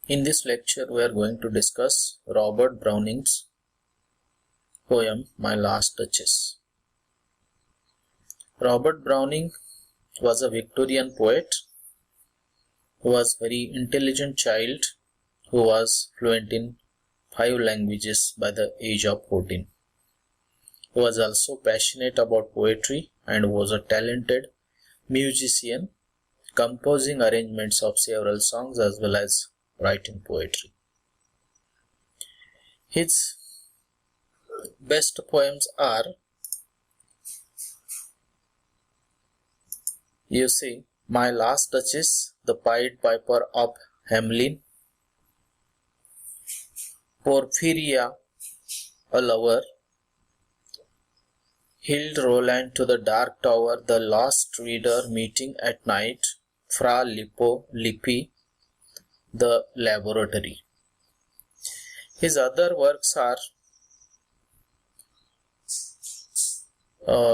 In this lecture, we are going to discuss Robert Browning's poem, My Last Duchess. Robert Browning was a Victorian poet who was a very intelligent child who was fluent in 5 languages by the age of 14. He was also passionate about poetry and was a talented musician, composing arrangements of several songs as well as writing poetry. His best poems are, you see, My Last Duchess, The Pied Piper of Hamelin, Porphyria, A Lover, Hild Roland to the Dark Tower, The Lost Reader Meeting at Night, Fra Lippi, The Laboratory. His other works are,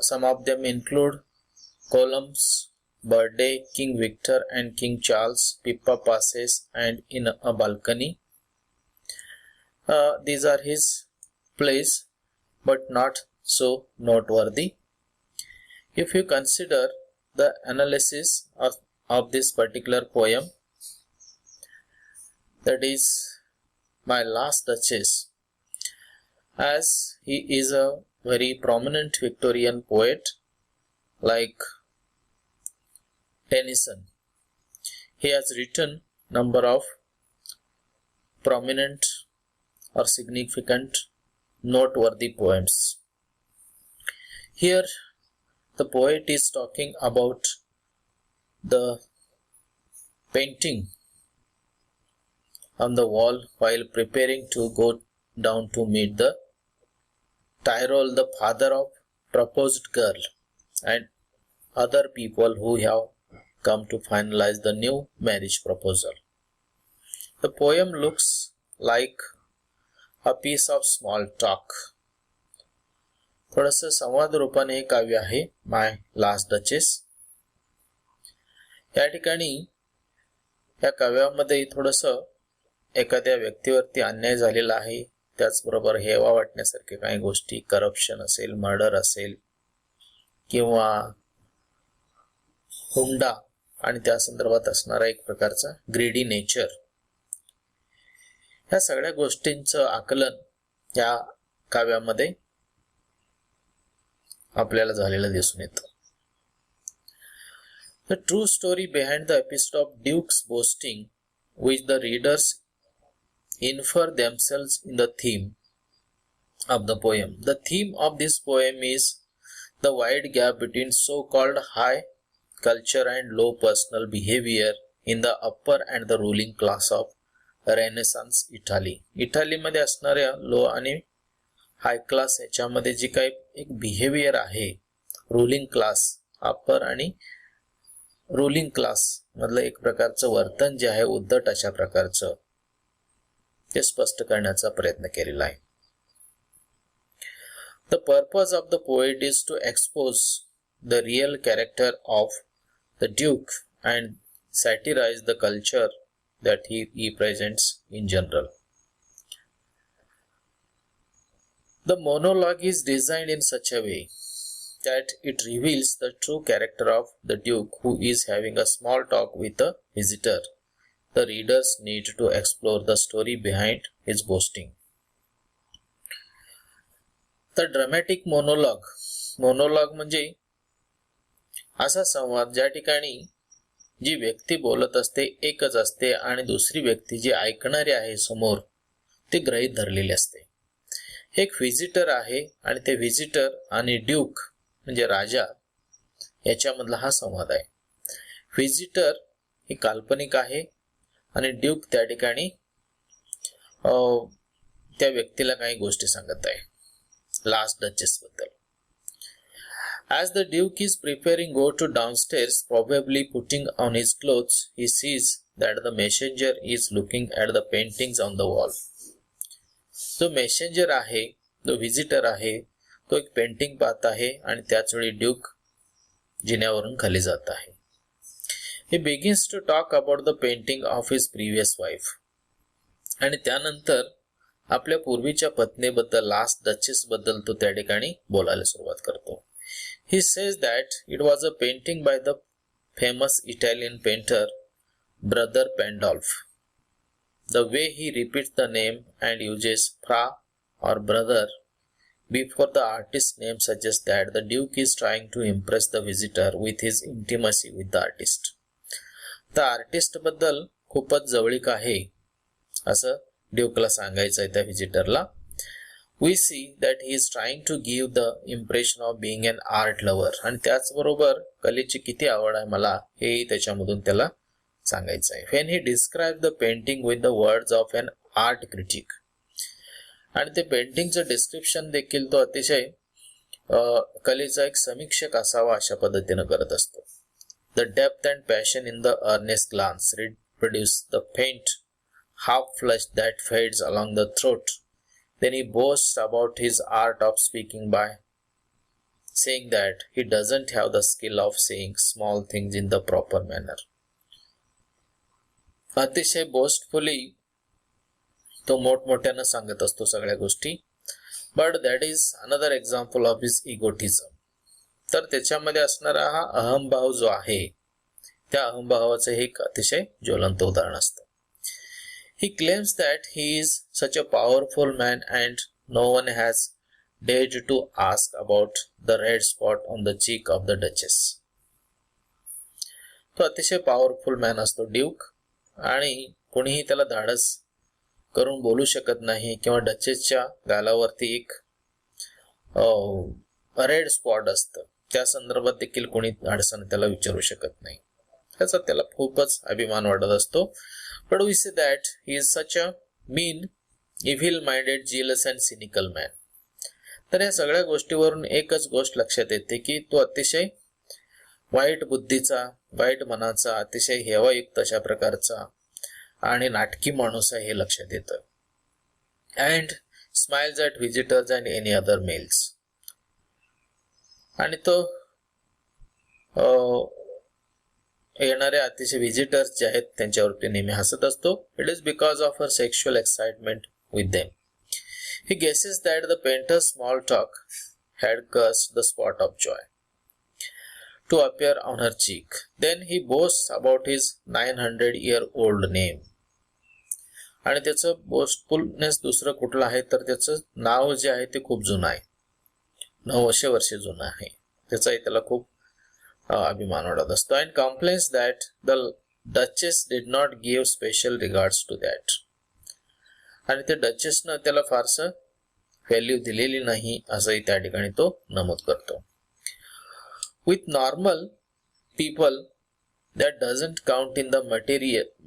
some of them include Columns, Birthday, King Victor and King Charles, Pippa Passes and In a Balcony. These are his plays, but not so noteworthy. If you consider the analysis of this particular poem, that is My Last Duchess, as he is a very prominent Victorian poet like Tennyson. He has written number of prominent or significant noteworthy poems. Here the poet is talking about the painting on the wall while preparing to go down to meet the Tyrol, the father of proposed girl, and other people who have come to finalize the new marriage proposal. The poem looks like a piece of small talk. थोडंसं संवाद रूपाने हे काव्य आहे माय last duchess. या ठिकाणी या काव्यामध्ये थोडंसं एखाद्या व्यक्तीवरती अन्याय झालेला आहे, त्याचबरोबर हेवा वाटण्यासारखे काही गोष्टी, करप्शन असेल, मर्डर असेल किंवा हुंडा आणि त्या संदर्भात असणारा एक प्रकारचा ग्रीडी नेचर, या सगळ्या गोष्टींचं आकलन या काव्यामध्ये आपल्याला झालेलं दिसून येतं. The true story behind the episode of Duke's boasting, which the readers infer themselves in the theme of the poem. The theme of this poem is the wide gap between so-called high culture and low personal behavior in the upper and the ruling class of Renaissance Italy. इटालीमध्ये असणाऱ्या low आणि हाय class याच्यामध्ये जी काही एक behaviour आहे, ruling class, अपर आणि ruling class मधलं एक प्रकारचं वर्तन जे आहे उद्धट अशा प्रकारचं, ते स्पष्ट करण्याचा प्रयत्न केलेला आहे. The purpose of the poet is to expose the real character of the Duke and satirize the culture that he represents in general. The monologue is designed in such a way that it reveals the true character of the Duke, who is having a small talk with a visitor. The readers need to explore the story behind his boasting. The dramatic monologue. Monologue म्हणजे असा संवाद ज्या ठिकाणी जी व्यक्ती बोलत असते एकच असते आणि दुसरी व्यक्ती जी ऐकणारी आहे समोर ते गृहीत धरलेले असते. एक व्हिजिटर आहे आणि ते व्हिजिटर आणि ड्यूक म्हणजे राजा याच्यामधला हा संवाद आहे. व्हिजिटर ही काल्पनिक आहे आणि ड्यूक त्या ठिकाणी त्या व्यक्तीला काही गोष्टी सांगत आहे लास्ट डचेस बद्दल. As the Duke is preparing to go downstairs, probably putting on his clothes, he sees that the messenger is looking at the paintings on the wall. जो मेसेंजर आहे, जो व्हिजिटर आहे, तो एक पेंटिंग पाहत आहे आणि त्याच वेळी ड्यूक जिन्यावरून खाली जात आहे. He begins to talk about the painting of his previous wife. आणि त्यानंतर आपल्या पूर्वीच्या पत्नीबद्दल, लास्ट डचेस बद्दल तो त्या ठिकाणी बोलायला सुरुवात करतो. He says that it was a painting by the famous Italian painter Brother Pandolf. The way he repeats the name and uses fra or brother before the artist's name suggests that the Duke is trying to impress the visitor with his intimacy with the artist. The artist बद्दल खूपच जवळीक आहे असं ड्यूकला सांगायचं आहे त्या व्हिजिटरला. We see that he is trying to give the impression of being an art lover. आणि त्याचबरोबर कलेची किती आवड आहे मला हेही त्याच्यामधून त्याला सांगायचं आहे. When he described the painting with the words of an art critic. आणि ते पेंटिंगचं डिस्क्रिप्शन देखील तो अतिशय कलेचा एक समीक्षक असावा अशा पद्धतीनं करत असतो. The depth and passion in the earnest glance reproduce the faint half flush that fades along the throat. Then he boasts about his art of speaking by saying that he doesn't have the skill of saying small things in the proper manner. अतिशय बोस्टफुली तो मोठमोठ्यानं सांगत असतो सगळ्या गोष्टी. But that is another example of his egotism. तर त्याच्यामध्ये असणारा हा अहंभाव जो आहे त्या अहंभावाचं हे एक अतिशय ज्वलंत उदाहरण असतं. He claims that he is such a powerful man and no one has dared to ask about the red spot on the cheek of the Duchess. तो अतिशय पॉवरफुल मॅन असतो ड्यूक आणि कोणीही त्याला धाडस करून बोलू शकत नाही किंवा डचेसच्या गालावरती एक रेड स्पॉट असतं त्या संदर्भात देखील कोणी धाडसानं त्याला विचारू शकत नाही. त्याचा त्याला खूपच अभिमान वाटत असतो. But we say that he is such a mean, evil-minded, jealous and cynical man. तर या सगळ्या गोष्टीवरून एकच गोष्ट लक्षात येते की तो अतिशय वाईट बुद्धीचा, वाईट मनाचा, अतिशय हेवायुक्त अशा प्रकारचा आणि नाटकी माणूस आहे हे लक्षात येतं. And smiles at visitors and any other males. आणि तो येणाऱ्या अतिशय व्हिजिटर्स जे आहेत त्यांच्यावरती नेहमी हसत असतो. It is because of her sexual excitement with them. He guesses that the painter small talk had caused the spot of joy to appear on her cheek. Then he boast about his 900-year-old name. आणि त्याचं बोस्टफुलनेस दुसरं कुठलं आहे तर त्याचं नाव जे आहे ते खूप जुनं आहे, 900 वर्षे जुनं आहे. त्याचाही त्याला खूप अभिमान वाटत असतो. And complains that the duchess did not give special regards to that. आणि ते डचेसनं त्याला फारसं व्हॅल्यू दिलेली नाही असंही त्या ठिकाणी तो नमूद करतो. With normal people that doesn't count in the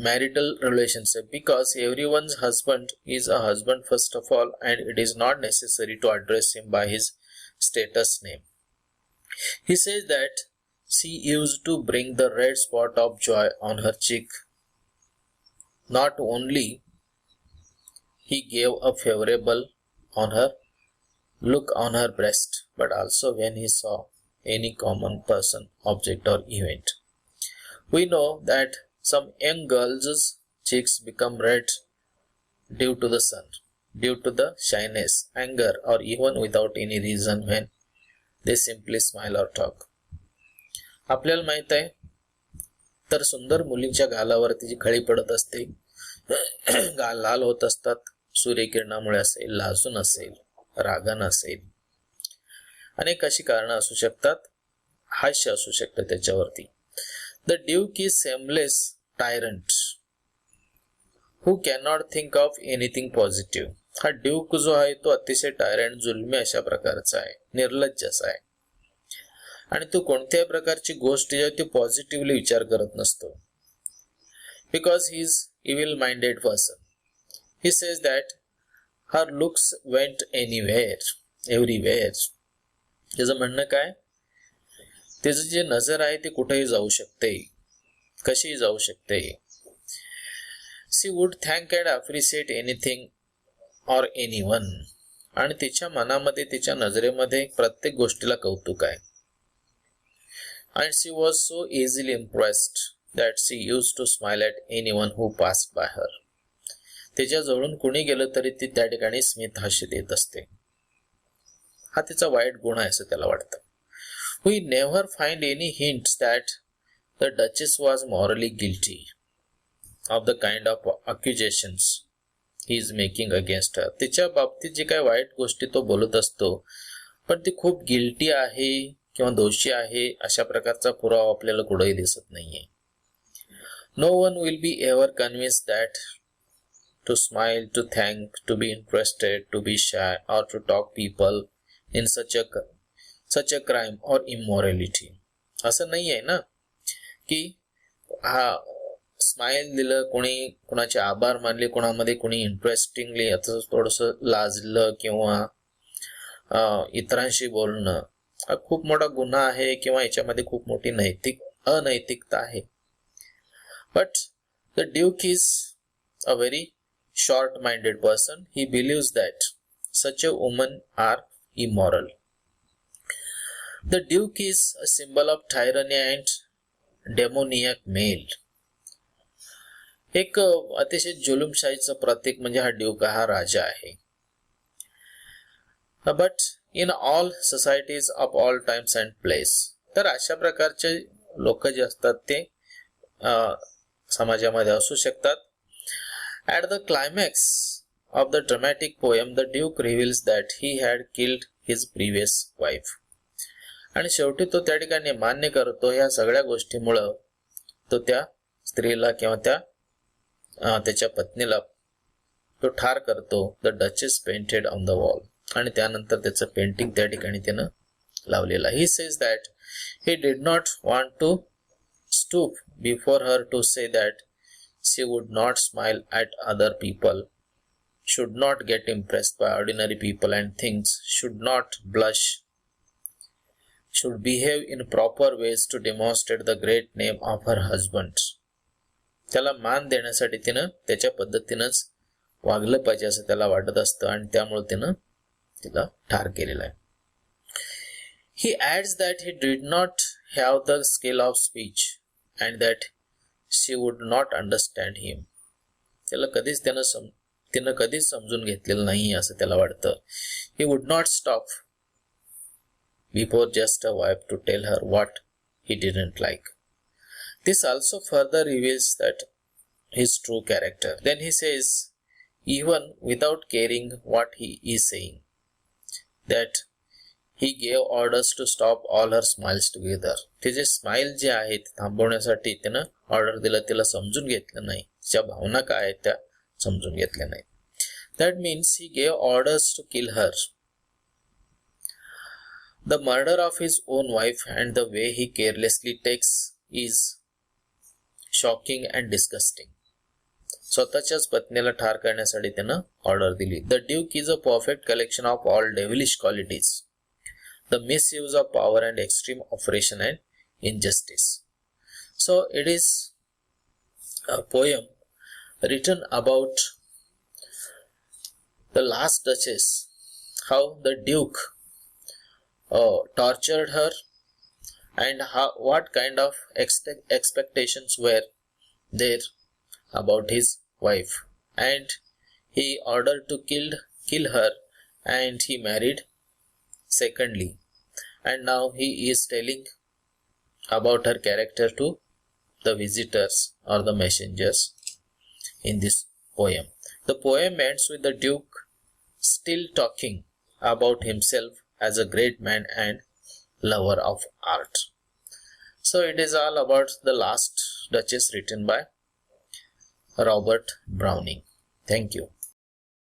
marital relationship because everyone's husband is a husband first of all and it is not necessary to address him by his status name. He says that she used to bring the red spot of joy on her cheek. Not only he gave a favorable on her look on her breast, but also when he saw any common person, object or event. We know that some young girls' cheeks become red due to the sun, due to the shyness, anger, or even without any reason when they simply smile or talk. आपल्याला माहित आहे तर सुंदर मुलींच्या गालावरती जी खळी पडत असते, गाल लाल होत असतात, सूर्यकिरणामुळे असेल, लाजून असेल, रागानं असेल, अनेक अशी कारणं असू शकतात, हास्य असू शकतं त्याच्यावरती. The Duke is shameless tyrant who cannot think of anything positive. हा ड्यूक जो आहे तो अतिशय टायरंट, जुलमी अशा प्रकारचा आहे, निर्लज्ज असा आहे आणि तो कोणत्याही प्रकारची गोष्ट जी आहे ती पॉझिटिव्हली विचार करत नसतो. Because he is evil minded person. He says that her looks went anywhere everywhere. त्याचं म्हणणं काय, त्याचं जे नजर आहे ते कुठेही जाऊ शकते, कशीही जाऊ शकते. She would thank and appreciate anything or anyone. आणि तिच्या मनामध्ये, तिच्या नजरेमध्ये प्रत्येक गोष्टीला कौतुक आहे. And she was so easily impressed that she used to smile at anyone who passed by her. तिच्या जवळून कुणी गेलं तरी ती त्या ठिकाणी स्मित हास्य देत असते. हा तिचा वाईट गुण आहे असं त्याला वाटतं. We never find any hints that the duchess was morally guilty of the kind of accusations he is making against her. तिच्या बाबतीत जे काही वाईट गोष्टी तो बोलत असतो पण ती खूप गिल्टी आहे किंवा दोषी आहे अशा प्रकारचा पुरावा आपल्याला कुठेही दिसत नाहीये. No one will be ever convince that to smile, to thank, to be interested, to be shy, or to talk people in such a crime or immorality. असं नाही आहे ना की हा स्माइल दिलं, कोणी कोणाचे आभार मानले, कोणामध्ये कोणी इंटरेस्टिंगली आता थोडंसं लाजलं किंवा इतरांशी बोलणं हा खूप मोठा गुन्हा आहे किंवा याच्यामध्ये खूप मोठी अनैतिकता आहे. But the Duke is a very short-minded person. He believes that such a woman are immoral. The Duke is a symbol of tyranny and demoniac male. एक अतिशय जुलुमशाहीचं प्रतीक म्हणजे हा ड्यूक हा राजा आहे. But in all societies of all times and place, तर अशा प्रकारचे लोक जे असतात ते समाजामध्ये असू शकतात. At the climax of the dramatic poem, the Duke reveals that he had killed his previous wife. आणि शेवटी तो त्या ठिकाणी मान्य करतो या सगळ्या गोष्टीमुळं तो त्या स्त्रीला किंवा त्याच्या पत्नीला तो ठार करतो. The duchess painted on the wall. आणि त्यानंतर त्याचं पेंटिंग त्या ठिकाणी त्यानं लावलेलं. He says that he did not want to stoop before her to say that she would not smile at other people, should not get impressed by ordinary people and things, should not blush, should behave in proper ways to demonstrate the great name of her husband. त्याला मान देण्यासाठी तिनं त्याच्या पद्धतीनंच वागलं पाहिजे असं त्याला वाटत असतं आणि त्यामुळे तिनं तिला ठार केलेलं आहे. He adds that he did not have the skill of speech and that she would not understand him. त्याला तिनं कधीच समजून घेतलेलं नाही असं त्याला वाटतं. He would not stop before just a wife to tell her what he didn't like. This also further reveals that his true character. Then he says, even without caring what he is saying, that he gave orders to stop all her smiles together. तिचे smile जे आहेत थांबवण्यासाठी त्यानं order दिलं. तिला समजून घेतलं नाही, तिच्या भावना काय आहेत त्या समजून घेतल्या नाही. That means he gave orders to kill her. The murder of his own wife and the way he carelessly takes is shocking and disgusting. स्वतःच्याच पत्नीला ठार करण्यासाठी त्यानं ऑर्डर दिली. The Duke is a perfect collection of all devilish qualities, the misuse of power and extreme oppression and injustice. So it is a poem written about the last duchess, how the Duke tortured her and what kind of expectations were there about his wife, and he ordered to kill her and he married secondly, and now he is telling about her character to the visitors or the messengers in this poem. The poem ends with the Duke still talking about himself as a great man and lover of art. So it is all about the last Duchess written by Robert Browning. Thank you.